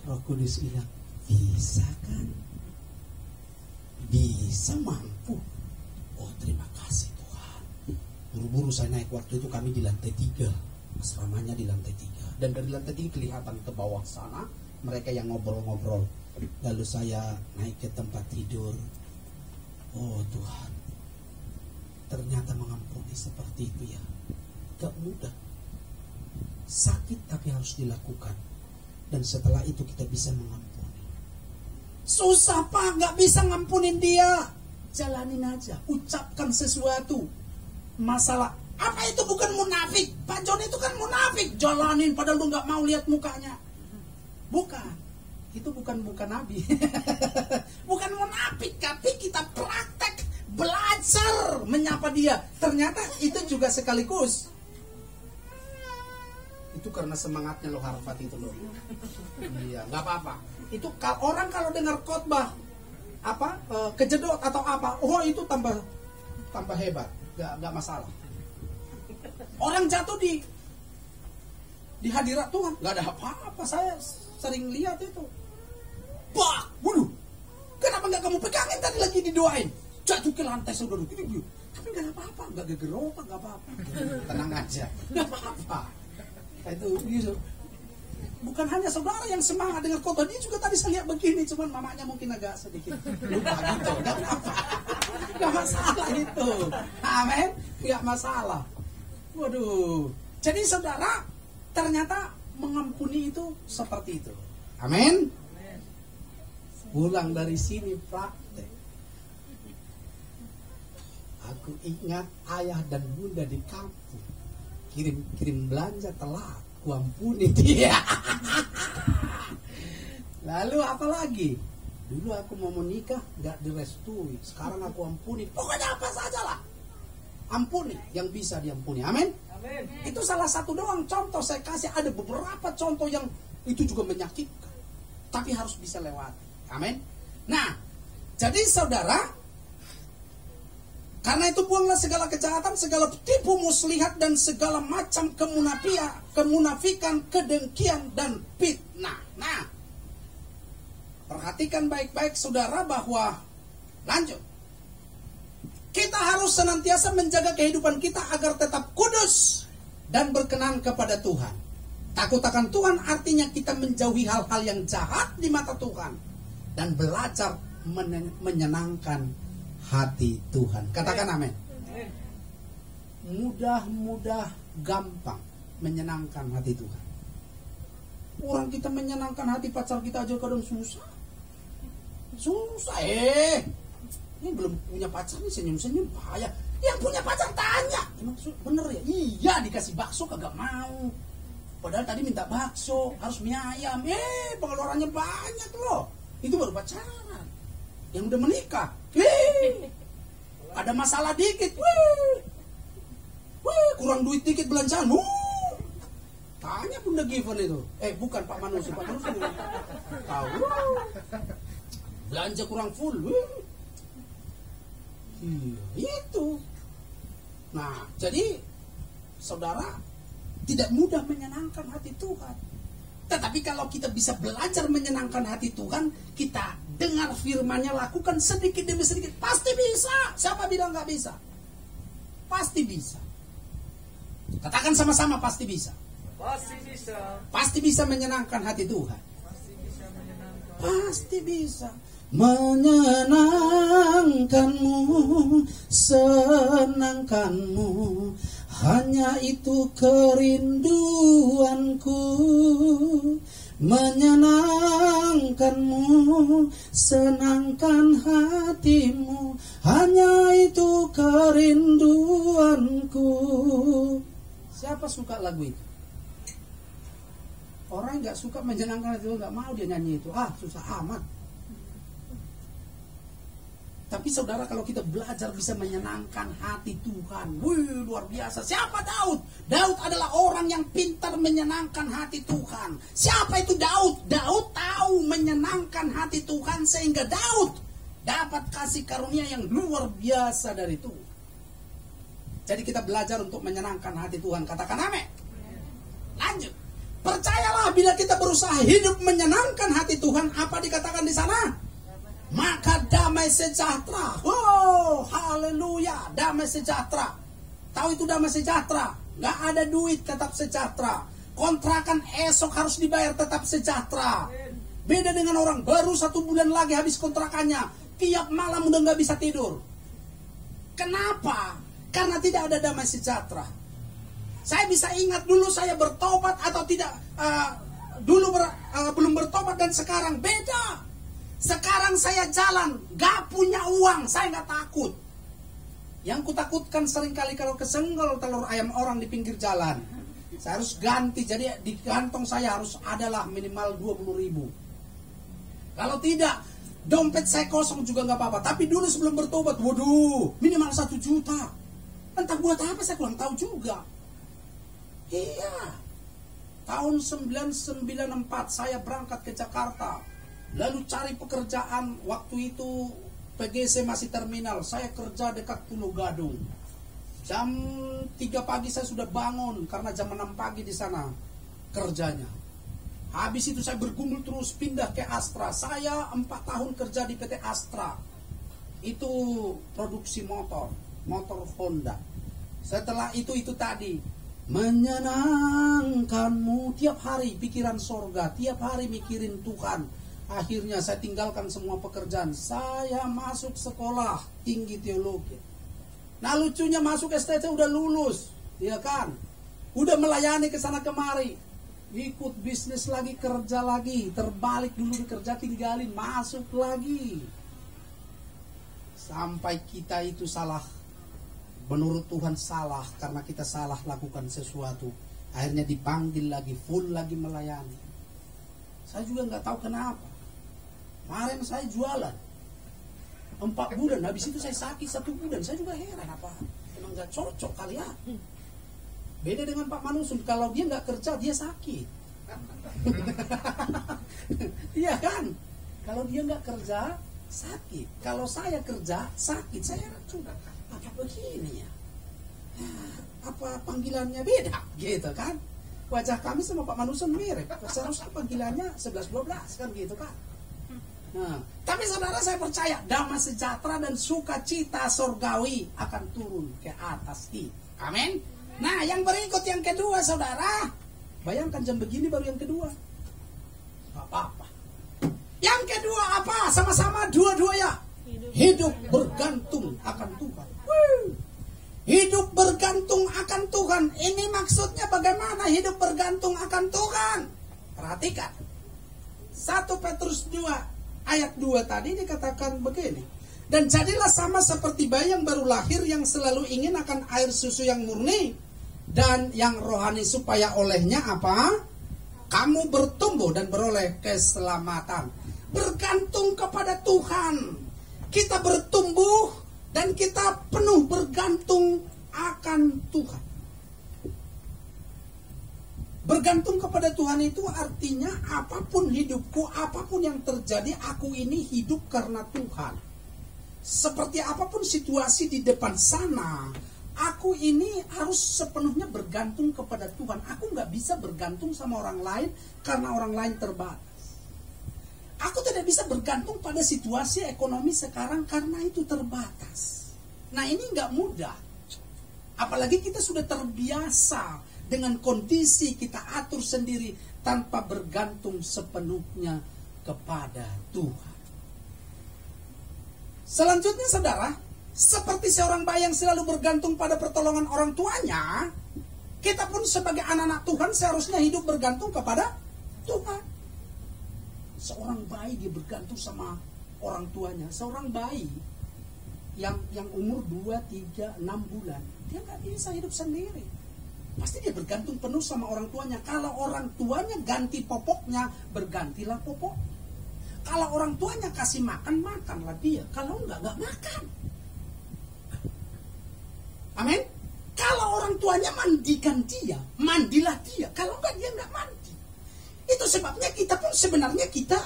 Roh Kudus bilang, bisa kan? Bisa, mampu. Oh, terima kasih Tuhan. Buru-buru saya naik, waktu itu kami di lantai 3, asramanya di lantai 3. Dan dari lantai 3 kelihatan ke bawah sana mereka yang ngobrol-ngobrol. Lalu saya naik ke tempat tidur. Oh Tuhan, ternyata mengampuni seperti itu ya, gak mudah. Sakit tapi harus dilakukan. Dan setelah itu kita bisa mengampuni. Susah Pak, gak bisa ngampunin dia. Jalanin aja, ucapkan sesuatu. Masalah apa itu bukan munafik? Pak John itu kan munafik. Jalanin padahal lu gak mau lihat mukanya. Bukan. Itu bukan nabi. Bukan munafik, tapi kita praktek, belajar menyapa dia. Ternyata itu juga sekaligus. Itu karena semangatnya lo Harvard itu lo. Iya, nggak apa-apa. Itu orang kalau dengar khotbah kejedot atau apa, oh itu tambah hebat, nggak masalah. Orang jatuh di hadirat Tuhan, nggak ada apa-apa. Saya sering lihat itu. Bah, waduh, kenapa nggak kamu pegangin tadi lagi didoain? Jatuh ke lantai saudara, gini. Tapi nggak ada apa-apa, nggak gegeropak, nggak apa-apa. Tenang aja, nggak apa-apa. Itu gitu. Bukan hanya saudara yang semangat dengan khotbah, dia juga tadi saya lihat begini, cuman mamanya mungkin agak sedikit lupa gitu. Nggak apa-apa, nggak masalah itu. Amin, nggak masalah. Waduh, jadi saudara ternyata mengampuni itu seperti itu. Amin. Pulang dari sini praktek. Aku ingat ayah dan bunda di kampung kirim belanja telat, ku ampuni dia. Lalu apa lagi? Dulu aku mau menikah gak direstui, sekarang aku ampuni. Pokoknya apa saja lah, ampuni yang bisa diampuni. Amin. Itu salah satu doang contoh saya kasih. Ada beberapa contoh yang itu juga menyakitkan, tapi harus bisa lewati. Amin. Nah, jadi saudara, karena itu buanglah segala kejahatan, segala tipu muslihat dan segala macam kemunafikan, kedengkian dan fitnah. Nah, perhatikan baik-baik saudara bahwa lanjut. Kita harus senantiasa menjaga kehidupan kita agar tetap kudus dan berkenan kepada Tuhan. Takut akan Tuhan artinya kita menjauhi hal-hal yang jahat di mata Tuhan dan belajar menyenangkan hati Tuhan. Katakan amin. Mudah gampang menyenangkan hati Tuhan. Orang kita menyenangkan hati pacar kita aja kadang susah. Ini belum punya pacar nih senyum-senyum bahaya. Yang punya pacar tanya, emang bener ya? Iya, dikasih bakso kagak mau. Padahal tadi minta bakso, harus mie ayam. Pengeluarannya banyak loh. Itu baru pacaran. Yang udah menikah, ada masalah dikit, kurang duit dikit belanjaan, tanya Bunda Given itu. Bukan Pak Manusia, Pak Manusia tahu. Belanja kurang full, itu. Nah, jadi saudara tidak mudah menyenangkan hati Tuhan. Tetapi kalau kita bisa belajar menyenangkan hati Tuhan, kita dengar firman-Nya, lakukan sedikit demi sedikit, pasti bisa. Siapa bilang nggak bisa? Pasti bisa. Katakan sama-sama, pasti bisa. Pasti bisa. Pasti bisa menyenangkan hati Tuhan. Pasti bisa menyenangkan. Pasti bisa menyenangkanmu, senangkanmu. Hanya itu kerinduanku, menyenangkanmu, senangkan hatimu. Hanya itu kerinduanku. Siapa suka lagu itu? Orang nggak suka menyenangkan hati, nggak mau dia nyanyi itu. Susah amat. Tapi saudara, kalau kita belajar bisa menyenangkan hati Tuhan, luar biasa. Siapa Daud? Daud adalah orang yang pintar menyenangkan hati Tuhan. Siapa itu Daud? Daud tahu menyenangkan hati Tuhan, sehingga Daud dapat kasih karunia yang luar biasa dari Tuhan. Jadi kita belajar untuk menyenangkan hati Tuhan. Katakan amin. Lanjut. Percayalah, bila kita berusaha hidup menyenangkan hati Tuhan, apa dikatakan di sana? Maka damai sejahtera. Oh, haleluya, damai sejahtera. Tahu itu damai sejahtera? Gak ada duit, tetap sejahtera. Kontrakan esok harus dibayar, tetap sejahtera. Beda dengan orang baru 1 bulan lagi habis kontrakannya, tiap malam udah gak bisa tidur. Kenapa? Karena tidak ada damai sejahtera. Saya bisa ingat dulu saya bertobat atau tidak, belum bertobat dan sekarang beda. Sekarang saya jalan, gak punya uang, saya gak takut. Yang kutakutkan seringkali kalau kesenggol telur ayam orang di pinggir jalan. Saya harus ganti, jadi di kantong saya harus adalah minimal 20.000. Kalau tidak, dompet saya kosong juga gak apa-apa. Tapi dulu sebelum bertobat, waduh, minimal 1 juta. Entah buat apa, saya kurang tahu juga. Iya, tahun 1994 saya berangkat ke Jakarta. Lalu cari pekerjaan, waktu itu PGC masih terminal. Saya kerja dekat Pulau Gadung. Jam 3 pagi saya sudah bangun, karena jam 6 pagi di sana kerjanya. Habis itu saya bergumul terus pindah ke Astra. Saya 4 tahun kerja di PT Astra. Itu produksi motor Honda. Setelah itu tadi, menyenangkanmu, tiap hari pikiran sorga, tiap hari mikirin Tuhan. Akhirnya saya tinggalkan semua pekerjaan. Saya masuk sekolah tinggi teologi. Nah, lucunya masuk STC udah lulus, ya kan? Udah melayani ke sana kemari. Ikut bisnis lagi, kerja lagi, terbalik dulu kerja tinggalin, masuk lagi. Sampai kita itu salah. Menurut Tuhan salah, karena kita salah lakukan sesuatu. Akhirnya dipanggil lagi, full lagi melayani. Saya juga nggak tahu kenapa. Kemarin saya jualan 4 bulan, habis itu saya sakit 1 bulan. Saya juga heran, apa emang nggak cocok kali ya. Beda dengan Pak Manusum, kalau dia nggak kerja dia sakit. Iya kan? Kalau dia nggak kerja sakit. Kalau saya kerja sakit. Saya heran juga, apa begini ya? Apa panggilannya beda gitu kan? Wajah kami sama Pak Manusum mirip. Seharusnya panggilannya 11-12 kan gitu kan? Nah, tapi saudara, saya percaya damai sejahtera dan sukacita surgawi akan turun ke atas kita. Amin. Nah, yang berikut, yang kedua, saudara. Bayangkan jam begini baru yang kedua. Gak apa-apa. Yang kedua apa? Sama-sama dua-dua ya. Hidup bergantung akan Tuhan. Hidup bergantung akan Tuhan. Ini maksudnya bagaimana hidup bergantung akan Tuhan? Perhatikan. 1 Petrus 2 ayat 2 tadi dikatakan begini. Dan jadilah sama seperti bayi yang baru lahir, yang selalu ingin akan air susu yang murni dan yang rohani, supaya olehnya apa? Kamu bertumbuh dan beroleh keselamatan. Bergantung kepada Tuhan. Kita bertumbuh dan kita penuh bergantung akan Tuhan. Bergantung kepada Tuhan itu artinya apapun hidupku, apapun yang terjadi, aku ini hidup karena Tuhan. Seperti apapun situasi di depan sana, Aku ini harus sepenuhnya bergantung kepada Tuhan. Aku nggak bisa bergantung sama orang lain karena orang lain terbatas. Aku tidak bisa bergantung pada situasi ekonomi sekarang karena itu terbatas. Nah ini nggak mudah. Apalagi kita sudah terbiasa dengan kondisi kita atur sendiri tanpa bergantung sepenuhnya kepada Tuhan. Selanjutnya saudara, seperti seorang bayi yang selalu bergantung pada pertolongan orang tuanya, kita pun sebagai anak-anak Tuhan seharusnya hidup bergantung kepada Tuhan. Seorang bayi dia bergantung sama orang tuanya. Seorang bayi yang umur 2, 3, 6 bulan, dia nggak bisa hidup sendiri. Pasti dia bergantung penuh sama orang tuanya. Kalau orang tuanya ganti popoknya, bergantilah popok. Kalau orang tuanya kasih makan, makanlah dia. Kalau enggak makan. Amin. Kalau orang tuanya mandikan dia, mandilah dia. Kalau enggak, dia enggak mandi. Itu sebabnya kita pun sebenarnya kita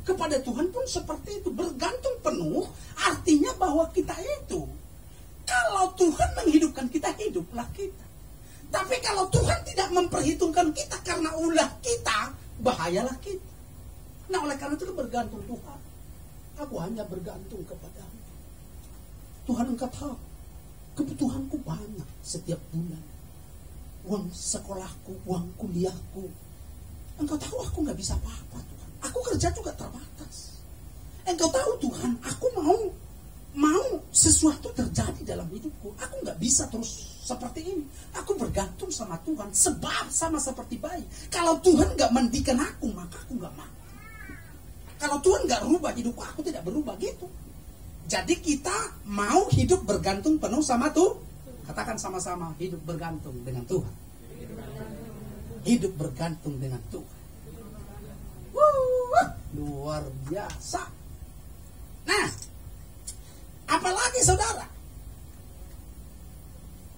kepada Tuhan pun seperti itu. Bergantung penuh, artinya bahwa kita itu. Kalau Tuhan menghidupkan kita, hiduplah kita. Tapi kalau Tuhan tidak memperhitungkan kita karena ulah kita, bahayalah kita. Nah oleh karena itu bergantung Tuhan. Aku hanya bergantung kepada-Mu. Tuhan Engkau tahu kebutuhanku banyak setiap bulan. Uang sekolahku, uang kuliahku. Engkau tahu aku gak bisa apa-apa Tuhan. Aku kerja juga terbatas. Engkau tahu Tuhan, aku mau sesuatu terjadi dalam hidupku. Aku gak bisa terus seperti ini. Aku bergantung sama Tuhan. Sebab sama seperti bayi. Kalau Tuhan gak mandikan aku, maka aku gak mau. Kalau Tuhan gak rubah hidupku, aku tidak berubah gitu. Jadi kita mau hidup bergantung penuh sama Tuhan. Katakan sama-sama, hidup bergantung dengan Tuhan. Hidup bergantung dengan Tuhan. Luar biasa. Nah, apalagi saudara,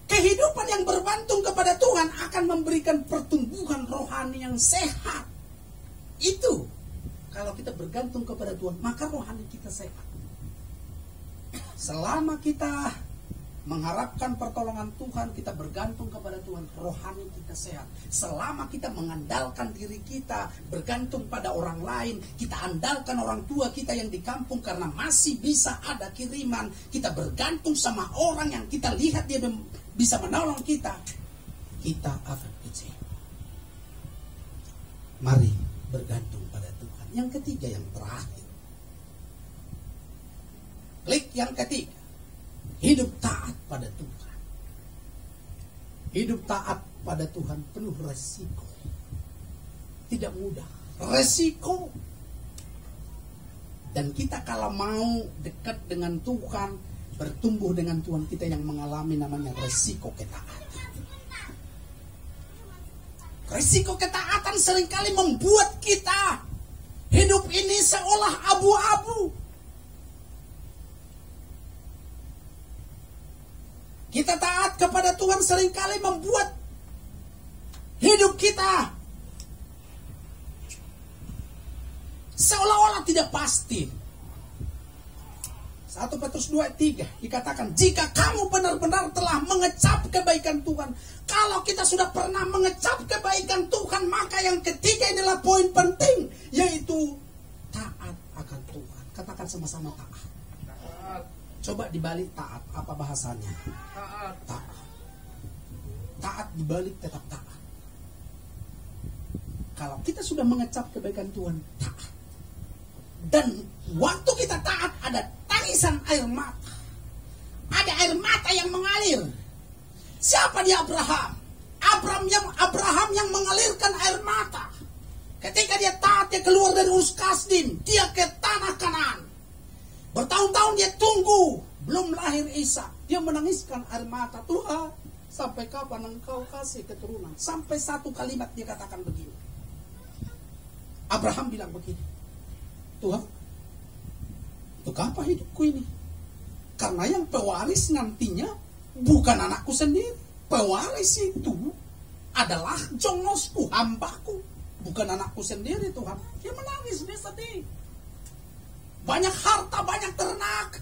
kehidupan yang bergantung kepada Tuhan akan memberikan pertumbuhan rohani yang sehat. Itu kalau kita bergantung kepada Tuhan, maka rohani kita sehat. Selama kita mengharapkan pertolongan Tuhan, kita bergantung kepada Tuhan, rohani kita sehat. Selama kita mengandalkan diri kita, bergantung pada orang lain, kita andalkan orang tua kita yang di kampung karena masih bisa ada kiriman, kita bergantung sama orang yang kita lihat dia bisa menolong kita, kita akan kecewa. Mari bergantung pada Tuhan. Yang ketiga, yang terakhir, klik yang ketiga, hidup taat pada Tuhan. Hidup taat pada Tuhan penuh resiko. Tidak mudah, resiko. Dan kita kalau mau dekat dengan Tuhan, bertumbuh dengan Tuhan, kita yang mengalami namanya resiko ketaatan. Resiko ketaatan seringkali membuat kita hidup ini seolah abu-abu. Kita taat kepada Tuhan seringkali membuat hidup kita seolah-olah tidak pasti. 1 Petrus 2:3 dikatakan, jika kamu benar-benar telah mengecap kebaikan Tuhan. Kalau kita sudah pernah mengecap kebaikan Tuhan, maka yang ketiga inilah poin penting, yaitu taat akan Tuhan. Katakan sama-sama taat. Taat. Coba dibalik taat, apa bahasanya? Taat. Taat. Taat dibalik tetap taat. Kalau kita sudah mengecap kebaikan Tuhan, taat. Dan waktu kita taat ada tangisan air mata. Ada air mata yang mengalir. Siapa dia? Abraham. Abraham yang mengalirkan air mata. Ketika dia taat, dia keluar dari Ur Kasdim, dia ke tanah Kanaan. Bertahun-tahun dia tunggu, belum lahir Isa. Dia menangiskan air mata, Tuhan, sampai kapan engkau kasih keturunan? Sampai satu kalimat dia katakan begini. Abraham bilang begini, Tuhan, untuk apa hidupku ini? Karena yang pewaris nantinya bukan anakku sendiri. Pewaris itu adalah jongosku, hambaku, bukan anakku sendiri Tuhan. Dia menangis, dia sedih. Banyak harta, banyak ternak.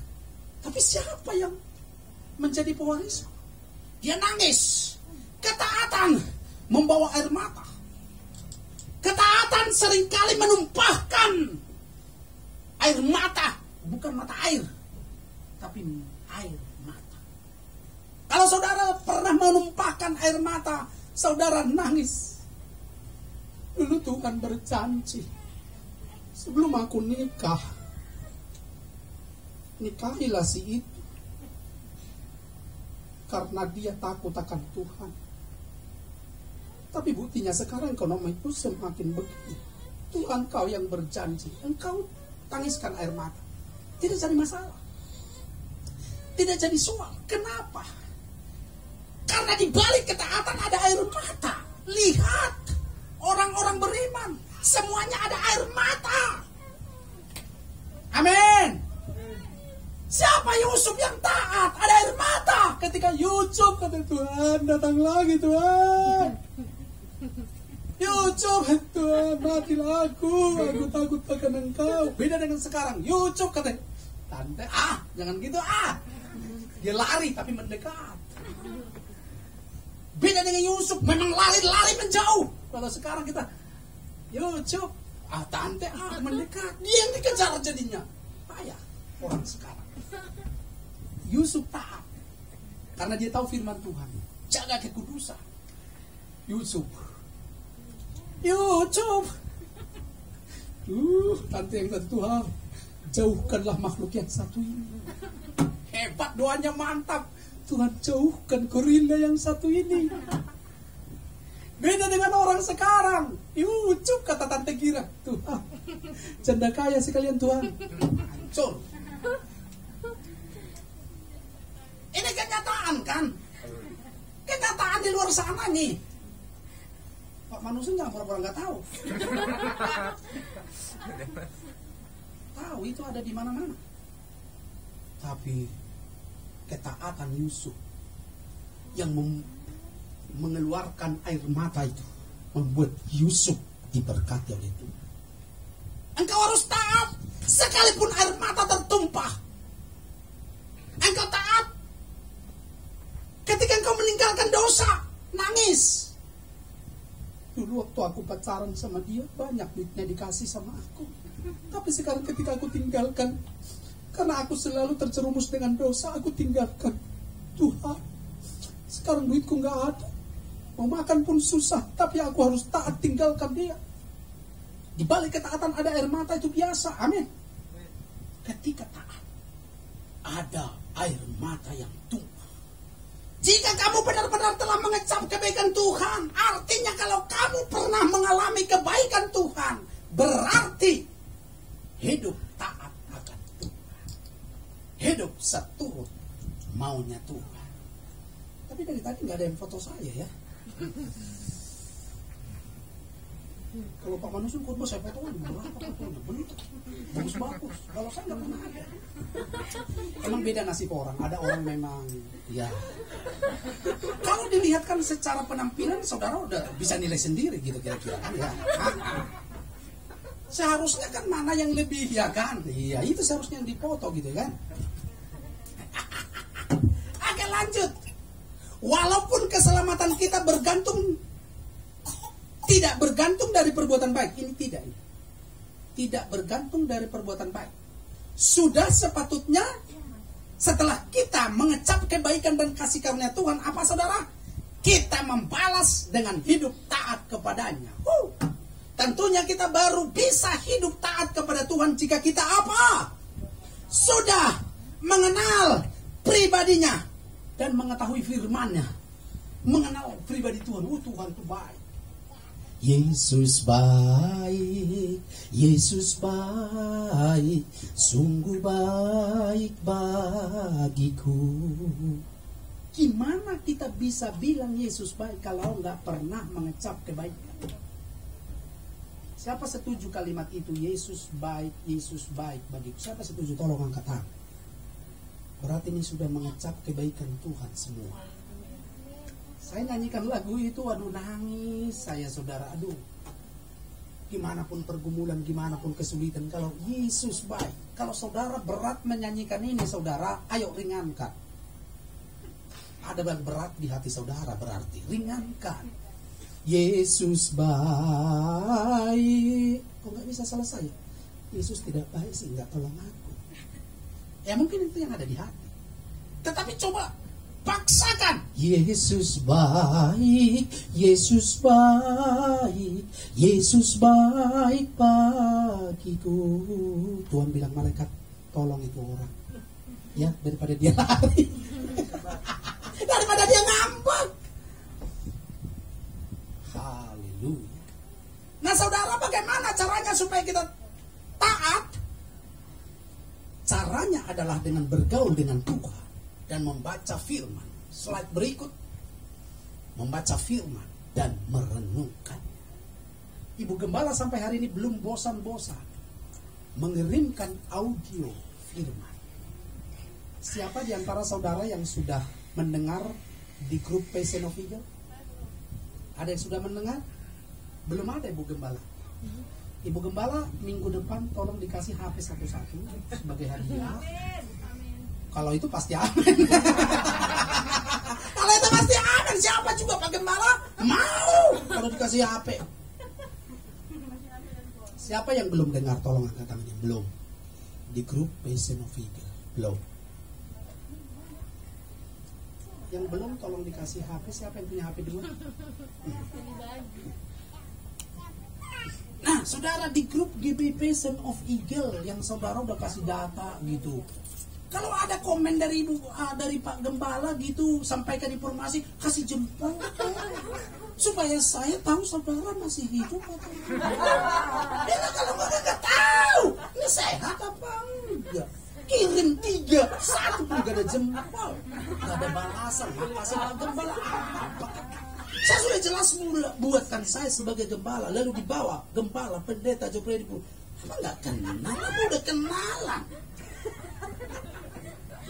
Tapi siapa yang menjadi pewarisku? Dia nangis. Ketaatan membawa air mata. Ketaatan seringkali menumpahkan air mata. Bukan mata air, tapi air mata. Kalau saudara pernah menumpahkan air mata, saudara nangis. Dulu Tuhan berjanji, sebelum aku nikah, nikahilah si itu. Karena dia takut akan Tuhan. Tapi buktinya sekarang ekonomiku semakin begitu. Tuhan kau yang berjanji, engkau tangiskan air mata. Tidak jadi masalah. Tidak jadi soal. Kenapa? Karena di balik ketaatan ada air mata. Lihat, orang-orang beriman, semuanya ada air mata. Amin. Siapa Yusuf yang taat? Ada air mata. Ketika Yusuf kata, Tuhan datang lagi Tuhan. Yusuf, Tuhan matilah aku takut akan engkau. Beda dengan sekarang. Yusuf kata, tante, jangan gitu Dia lari tapi mendekat. Beda dengan Yusuf, memang lari menjauh. Kalau sekarang kita, Yusuf, tante, mendekat. Dia yang dikejar jadinya. Payah orang sekarang. Yusuf taat karena dia tahu firman Tuhan, jaga kekudusan. Yusuf, tante yang satu Tuhan, jauhkanlah makhluk yang satu ini. Hebat, doanya mantap. Tuhan jauhkan gorila yang satu ini. Beda dengan orang sekarang. Yusuf kata tante kira, Tuhan, janda kaya sekalian Tuhan. Hancur. Ini kenyataan kan? Kenyataan di luar sana nih. Pak manusia jangan pura-pura nggak tahu. Tahu itu ada di mana-mana. Tapi ketaatan Yusuf yang mengeluarkan air mata itu membuat Yusuf diberkati oleh Tuhan. Engkau harus taat sekalipun air mata tertumpah. Engkau taat ketika engkau meninggalkan dosa, nangis. Dulu waktu aku pacaran sama dia, banyak duitnya dikasih sama aku. Tapi sekarang ketika aku tinggalkan, karena aku selalu terjerumus dengan dosa, aku tinggalkan. Tuhan, sekarang duitku gak ada. Mau makan pun susah, tapi aku harus taat tinggalkan dia. Di balik ketaatan ada air mata, itu biasa, amin. Ketika taat, ada air mata yang tumpah. Jika kamu benar-benar telah mengecap kebaikan Tuhan, artinya kalau kamu pernah mengalami kebaikan Tuhan, berarti hidup taat akan Tuhan. Hidup seturut maunya Tuhan. Tapi dari tadi nggak ada yang foto saya ya. Kalau Pak Manusun khotbah saya fotoin, berapa fotonya? Bener, bagus-bagus. Kalau saya nggak pernah ada. Emang beda nasib orang. Ada orang memang, ya. Kalau dilihatkan secara penampilan, saudara udah bisa nilai sendiri gitu kira-kira kan ya. Seharusnya kan mana yang lebih, ya kan? Iya, itu seharusnya yang dipoto gitu kan. Oke, lanjut. Walaupun keselamatan kita tidak bergantung dari perbuatan baik. Ini tidak bergantung dari perbuatan baik. Sudah sepatutnya setelah kita mengecap kebaikan dan kasih karunia Tuhan, apa saudara? Kita membalas dengan hidup taat kepadanya. Tentunya kita baru bisa hidup taat kepada Tuhan jika kita apa? Sudah mengenal pribadinya dan mengetahui firman-Nya. Mengenal pribadi Tuhan. Tuhan itu baik. Yesus baik, Yesus baik, sungguh baik bagiku. Gimana kita bisa bilang Yesus baik kalau nggak pernah mengecap kebaikan? Siapa setuju kalimat itu? Yesus baik bagiku. Siapa setuju? Tolong angkat tangan. Berarti ini sudah mengecap kebaikan Tuhan semua. Saya nyanyikan lagu itu, aduh nangis saya saudara, aduh. Gimana pun pergumulan, gimana pun kesulitan, kalau Yesus baik. Kalau saudara berat menyanyikan ini saudara, ayo ringankan. Ada yang berat di hati saudara, berarti ringankan. Yesus baik. Kok nggak bisa selesai? Yesus tidak baik sih, nggak tolong aku. Ya mungkin itu yang ada di hati. Tetapi coba paksakan. Yesus baik, Yesus baik, Yesus baik bagiku. Tuhan bilang malaikat, tolong itu orang. Ya, daripada dia lari. Daripada dia ngambek. Haleluya. Nah saudara, bagaimana caranya supaya kita taat? Caranya adalah dengan bergaul dengan Tuhan dan membaca firman. Slide berikut. Membaca firman dan merenungkan. Ibu Gembala sampai hari ini belum bosan-bosan mengirimkan audio firman. Siapa di antara saudara yang sudah mendengar di grup Passion of Eagle? Ada yang sudah mendengar? Belum ada Ibu Gembala. Ibu Gembala minggu depan tolong dikasih HP satu-satu sebagai hadiah. Kalau itu pasti amin. Kalau itu pasti amin. Siapa juga Pak Gembala mau kalau dikasih HP. Siapa yang belum dengar tolong angkat tangannya. Belum. Di grup Passion of Eagle. Belum. Yang belum tolong dikasih HP. Siapa yang punya HP dua? Nah, saudara di grup GB Passion of Eagle yang saudara udah kasih data gitu. Kalau ada komen dari dari Pak Gembala gitu, sampaikan informasi, kasih jempol supaya saya tahu saudara masih hidup atau enggak. Bila kalau nggak tahu, ini sehat apa enggak? Kirim 3, 1 pun gak ada jempol, gak ada balasan. Makasih Pak Gembala apa? Saya sudah jelas buatkan saya sebagai gembala, lalu dibawa gembala pendeta Jopredi pun. Apa nggak kenal? Apa udah kenalan?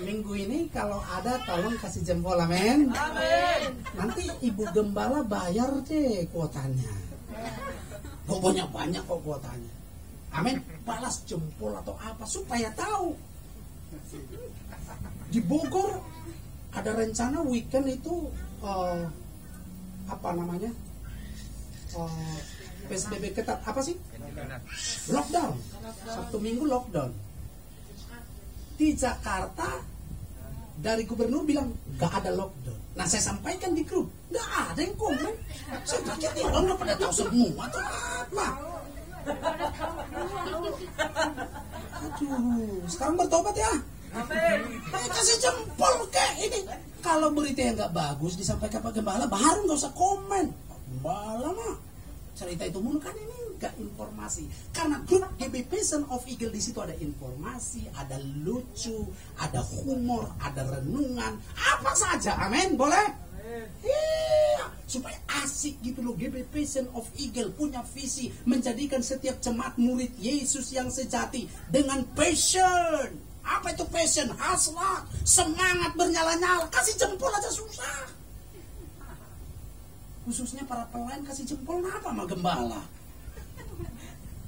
Minggu ini kalau ada tolong kasih jempol, amin. Amin. Nanti ibu gembala bayar deh kuotanya. Gak banyak-banyak kok kuotanya. Amin. Balas jempol atau apa supaya tahu. Di Bogor ada rencana weekend itu apa namanya? PSBB ketat apa sih? Lockdown. Sabtu Minggu lockdown. Di Jakarta dari gubernur bilang gak ada lockdown. Nah saya sampaikan di grup, gak ada yang komen. Saya pikir dia orang gak pada tahu semua atau apa. Aduh, sekarang bertobat ya. Kasih jempol kayak ini. Kalau berita yang gak bagus disampaikan Pak Gembala, baru gak usah komen. Pak Gembala mah cerita itu mulu kan ini gak informasi. Karena grup GB Passion of Eagle di situ ada informasi, ada lucu, ada humor, ada renungan, apa saja. Amin, boleh? Iya, supaya asik gitu loh. GB Passion of Eagle punya visi menjadikan setiap jemaat murid Yesus yang sejati dengan passion. Apa itu passion? Hasrat, semangat bernyala-nyala. Kasih jempol aja susah. Khususnya para pelayan kasih jempol apa sama gembala.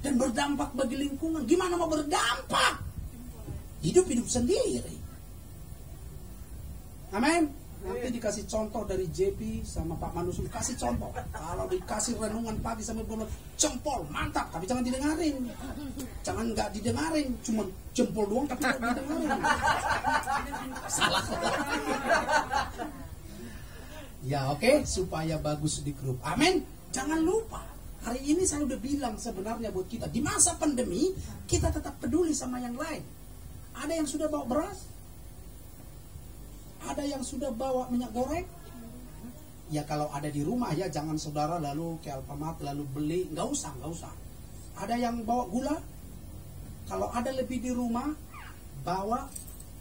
Dan berdampak bagi lingkungan. Gimana mau berdampak? Hidup sendiri. Amin. Nanti dikasih contoh dari JP sama Pak Manusul. Kasih contoh. Kalau dikasih renungan pagi sampai bulan jempol, mantap. Tapi jangan didengarin. Jangan nggak didengarin. Cuma jempol doang tapi nggak didengarin. Salah. Ya oke, supaya bagus di grup. Amin. Jangan lupa. Hari ini saya udah bilang sebenarnya buat kita. Di masa pandemi, kita tetap peduli sama yang lain. Ada yang sudah bawa beras. Ada yang sudah bawa minyak goreng. Ya kalau ada di rumah ya jangan saudara lalu ke Alfamart lalu beli. Nggak usah. Ada yang bawa gula. Kalau ada lebih di rumah, bawa.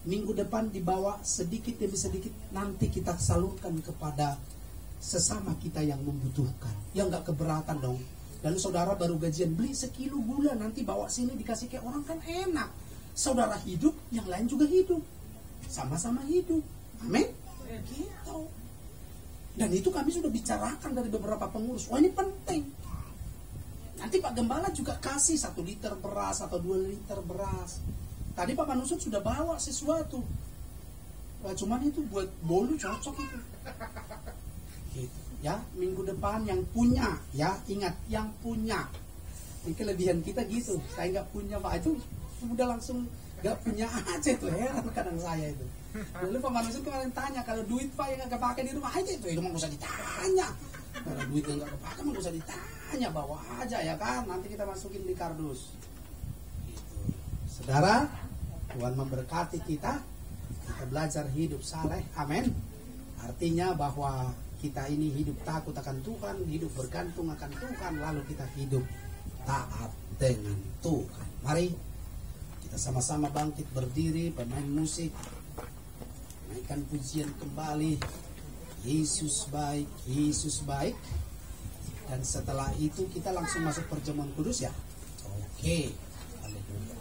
Minggu depan dibawa sedikit demi sedikit. Nanti kita salurkan kepada sesama kita yang membutuhkan. Yang nggak keberatan dong. Lalu saudara baru gajian beli sekilo gula. Nanti bawa sini dikasih ke orang kan enak. Saudara hidup, yang lain juga hidup. Sama-sama hidup. Amin. Gitu. Dan itu kami sudah bicarakan dari beberapa pengurus. Wah ini penting. Nanti Pak Gembala juga kasih 1 liter beras atau 2 liter beras. Tadi Pak Manusut sudah bawa sesuatu. cuman itu buat bolu cocok itu. Gitu. Ya, minggu depan yang punya, ya ingat yang punya. Ini kelebihan kita gitu. Saya nggak punya Pak, itu udah langsung nggak punya aja tuh, heran kadang saya itu. Lalu Pak Manusia kemarin tanya, kalau duit Pak yang nggak kepake di rumah aja itu mah nggak usah ditanya. Kalau duit yang nggak kepake mah nggak usah ditanya, bawa aja ya kan. Nanti kita masukin di kardus. Gitu. Saudara, Tuhan memberkati kita belajar hidup saleh, amin. Artinya bahwa kita ini hidup takut akan Tuhan, hidup bergantung akan Tuhan, lalu kita hidup taat dengan Tuhan. Mari kita sama-sama bangkit berdiri, pemain musik, naikkan pujian kembali. Yesus baik, Yesus baik. Dan setelah itu kita langsung masuk perjamuan kudus ya. Oke. Haleluya.